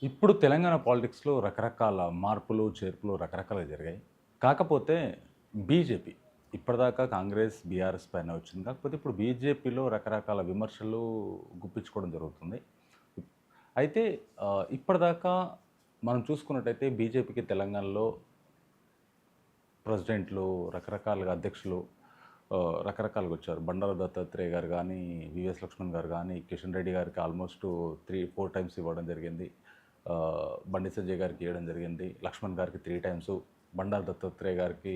ఇప్పుడు తెలంగాణ పాలిటిక్స్‌లో రకరకాల మార్పులు, చేర్పులు రకరకాలుగా జరిగాయి. కాకపోతే బీజేపీ ఇప్పటిదాకా కాంగ్రెస్, బీఆర్ఎస్ పైన వచ్చింది. కాకపోతే ఇప్పుడు బీజేపీలో రకరకాల విమర్శలు గుప్పించుకోవడం జరుగుతుంది. అయితే ఇప్పటిదాకా మనం చూసుకున్నట్టయితే బీజేపీకి తెలంగాణలో ప్రెసిడెంట్లు, రకరకాలుగా అధ్యక్షులు రకరకాలుగా వచ్చారు. బండారు దత్తాత్రేయ గారు గానీ, విఎస్ లక్ష్మణ్ గారు గానీ, కిషన్ రెడ్డి గారికి ఆల్మోస్ట్ 3, 4 టైమ్స్ ఇవ్వడం జరిగింది. బండి సంజయ్ గారికి ఇవ్వడం జరిగింది. లక్ష్మణ్ గారికి 3 టైమ్సు, బండారు దత్తాత్రేయ గారికి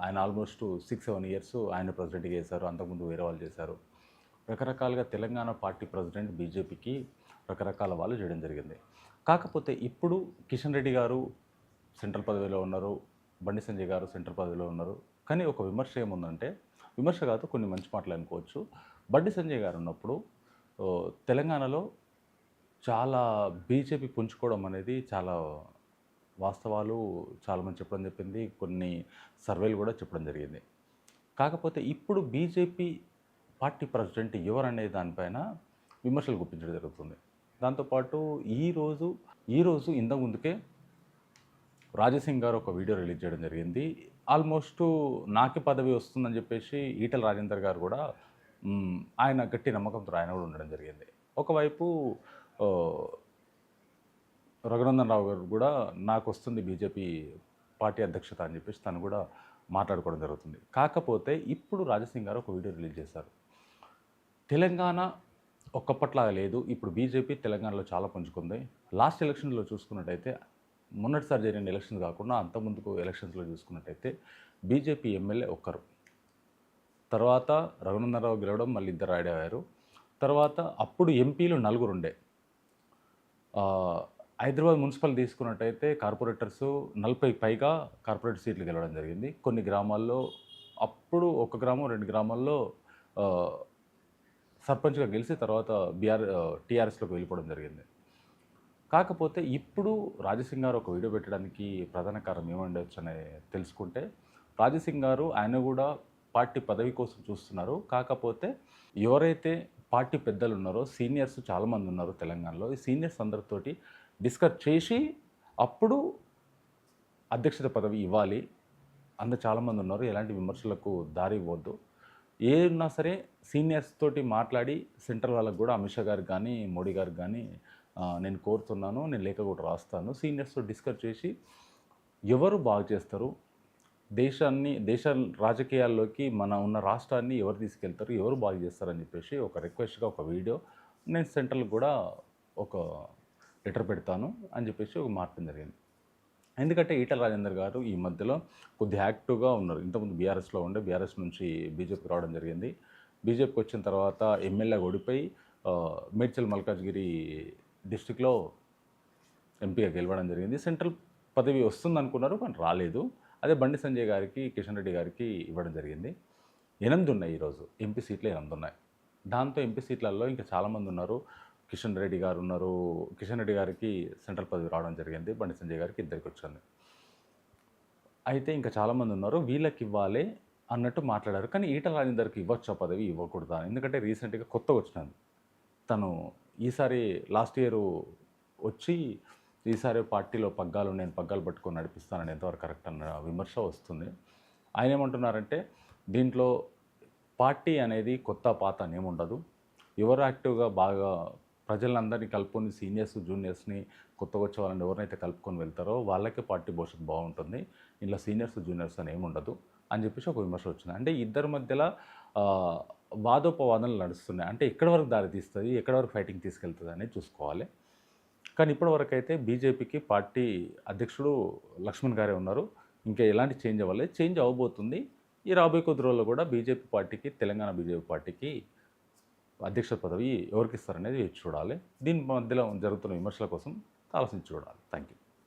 ఆయన ఆల్మోస్ట్ 6, 7 ఇయర్స్ ఆయన ప్రెసిడెంట్‌గా చేశారు. అంతకుముందు వేరే వాళ్ళు చేశారు. రకరకాలుగా తెలంగాణ పార్టీ ప్రెసిడెంట్ బీజేపీకి రకరకాల వాళ్ళు చేయడం జరిగింది. కాకపోతే ఇప్పుడు కిషన్ రెడ్డి గారు సెంట్రల్ పదవిలో ఉన్నారు. బండి సంజయ్ గారు సెంట్రల్ పదవిలో ఉన్నారు. కానీ ఒక విమర్శ ఏముందంటే, విమర్శ కాదు కొన్ని మంచి మాటలు అనుకోవచ్చు. బండి సంజయ్ గారు ఉన్నప్పుడు తెలంగాణలో చాలా బీజేపీ పుంజుకోవడం అనేది చాలా వాస్తవాలు చాలామంది చెప్పడం చెప్పింది. కొన్ని సర్వేలు కూడా చెప్పడం జరిగింది. కాకపోతే ఇప్పుడు బీజేపీ పార్టీ ప్రెసిడెంట్ ఎవరనే దానిపైన విమర్శలు గుప్పించడం జరుగుతుంది. దాంతోపాటు ఈరోజు ఇంతకు ముందుకే రాజసింగ్ గారు ఒక వీడియో రిలీజ్ చేయడం జరిగింది. ఆల్మోస్ట్ నాకే పదవి వస్తుందని చెప్పేసి ఈటెల రాజేందర్ గారు కూడా ఆయన గట్టి నమ్మకంతో ఆయన కూడా ఉండడం జరిగింది. ఒకవైపు రఘునందన్ రావు గారు కూడా నాకు వస్తుంది బీజేపీ పార్టీ అధ్యక్షత అని చెప్పేసి తను కూడా మాట్లాడుకోవడం జరుగుతుంది. కాకపోతే ఇప్పుడు రాజసింగ్ గారు ఒక వీడియో రిలీజ్ చేశారు. తెలంగాణ ఒకప్పట్లాగా లేదు. ఇప్పుడు బీజేపీ తెలంగాణలో చాలా పుంజుకుంది. లాస్ట్ ఎలక్షన్లో చూసుకున్నట్టయితే మొన్నటిసారి జరిగిన ఎలక్షన్స్ కాకుండా అంతకుముందుకు ఎలక్షన్స్లో చూసుకున్నట్టయితే బీజేపీ ఎమ్మెల్యే ఒక్కరు. తర్వాత రఘునందన్ రావు గెలవడం, మళ్ళీ ఇద్దరు యాడ్ అయ్యారు. తర్వాత అప్పుడు ఎంపీలు 4 ఉండే. హైదరాబాద్ మున్సిపల్ తీసుకున్నట్టయితే కార్పొరేటర్స్ 40 పైగా కార్పొరేటర్ సీట్లు గెలవడం జరిగింది. కొన్ని గ్రామాల్లో అప్పుడు 1 గ్రామం 2 గ్రామాల్లో సర్పంచ్గా గెలిచి తర్వాత టీఆర్ఎస్లోకి వెళ్ళిపోవడం జరిగింది. కాకపోతే ఇప్పుడు రాజసింగ్ గారు ఒక వీడియో పెట్టడానికి ప్రధాన కారణం ఏముండొచ్చు అని తెలుసుకుంటే, రాజసింగ్ గారు ఆయన కూడా పార్టీ పదవి కోసం చూస్తున్నారు. కాకపోతే ఎవరైతే పార్టీ పెద్దలు ఉన్నారో సీనియర్స్ చాలామంది ఉన్నారు తెలంగాణలో. ఈ సీనియర్స్ అందరితోటి డిస్కస్ చేసి అప్పుడు అధ్యక్షత పదవి ఇవ్వాలి. అందరు చాలామంది ఉన్నారు. ఎలాంటి విమర్శలకు దారి ఇవ్వద్దు. ఏమున్నా సరే సీనియర్స్ తోటి మాట్లాడి సెంట్రల్ వాళ్ళకు కూడా అమిత్ షా గారికి కానీ, మోడీ గారికి కానీ నేను కోరుతున్నాను, నేను లేఖ కూడా రాస్తాను. సీనియర్స్తో డిస్కస్ చేసి ఎవరు బాగు చేస్తారు, దేశ రాజకీయాల్లోకి ఉన్న రాష్ట్రాన్ని ఎవరు తీసుకెళ్తారు, ఎవరు బాగు చేస్తారని చెప్పేసి ఒక రిక్వెస్ట్గా ఒక వీడియో నేను సెంట్రల్కి కూడా ఒక లెటర్ పెడతాను అని చెప్పేసి ఒక మార్చడం జరిగింది. ఎందుకంటే ఈటెల రాజేందర్ గారు ఈ మధ్యలో కొద్దిగా యాక్టివ్గా ఉన్నారు. ఇంతకుముందు బీఆర్ఎస్లో ఉండే, బీఆర్ఎస్ నుంచి బీజేపీకి రావడం జరిగింది. బీజేపీకి వచ్చిన తర్వాత ఎమ్మెల్యే ఓడిపోయి మేడ్చల్ మల్కాజ్గిరి డిస్టిక్లో ఎంపీగా గెలవడం జరిగింది. సెంట్రల్ పదవి వస్తుంది అనుకున్నారు కానీ రాలేదు. అదే బండి సంజయ్ గారికి, కిషన్ రెడ్డి గారికి ఇవ్వడం జరిగింది. 8 ఉన్నాయి ఈరోజు. ఎంపీ సీట్లు 8 ఉన్నాయి. దాంతో ఎంపీ సీట్లలో ఇంకా చాలామంది ఉన్నారు. కిషన్ రెడ్డి గారు ఉన్నారు. కిషన్ రెడ్డి గారికి సెంట్రల్ పదవి రావడం జరిగింది. బండి సంజయ్ గారికి ఇద్దరికి వచ్చింది. అయితే ఇంకా చాలామంది ఉన్నారు. వీళ్ళకి ఇవ్వాలి అన్నట్టు మాట్లాడారు. కానీ ఈటెల రాజేందర్కి ఇవ్వచ్చా పదవి, ఇవ్వకూడదా? ఎందుకంటే రీసెంట్గా కొత్తగా వచ్చినాను. తను ఈసారి లాస్ట్ ఇయర్ వచ్చి ఈసారి పార్టీలో నేను పగ్గాలు పట్టుకొని నడిపిస్తానని ఎంతవరకు కరెక్ట్ అన్న విమర్శ వస్తుంది. ఆయన ఏమంటున్నారంటే దీంట్లో పార్టీ అనేది కొత్త పాత అని ఏముండదు. ఎవరు యాక్టివ్గా బాగా ప్రజలందరినీ కలుపుకొని సీనియర్స్ జూనియర్స్ని కొత్తగా వచ్చే వాళ్ళని ఎవరినైతే కలుపుకొని వెళ్తారో వాళ్ళకే పార్టీ భవిష్యత్తు బాగుంటుంది. ఇలా సీనియర్స్ జూనియర్స్ అని ఏముండదు అని చెప్పేసి ఒక విమర్శ వచ్చింది. అంటే ఇద్దరి మధ్యలో వాదోపవాదనలు నడుస్తున్నాయి. అంటే ఎక్కడి వరకు దారి తీస్తుంది, ఎక్కడి వరకు ఫైటింగ్ తీసుకెళ్తుంది అనేది చూసుకోవాలి. కానీ ఇప్పటివరకు అయితే బీజేపీకి పార్టీ అధ్యక్షుడు లక్ష్మణ్ గారే ఉన్నారు. ఇంకా ఎలాంటి చేంజ్ అవ్వలేదు. చేంజ్ అవ్వబోతుంది. ఈ రాబోయే కొద్ది రోజుల్లో కూడా బీజేపీ పార్టీకి, తెలంగాణ బీజేపీ పార్టీకి అధ్యక్ష పదవి ఎవరికి ఇస్తారనేది చూడాలి. దీని మధ్యలో జరుగుతున్న విమర్శల కోసం ఆలోచించి చూడాలి. Thank you.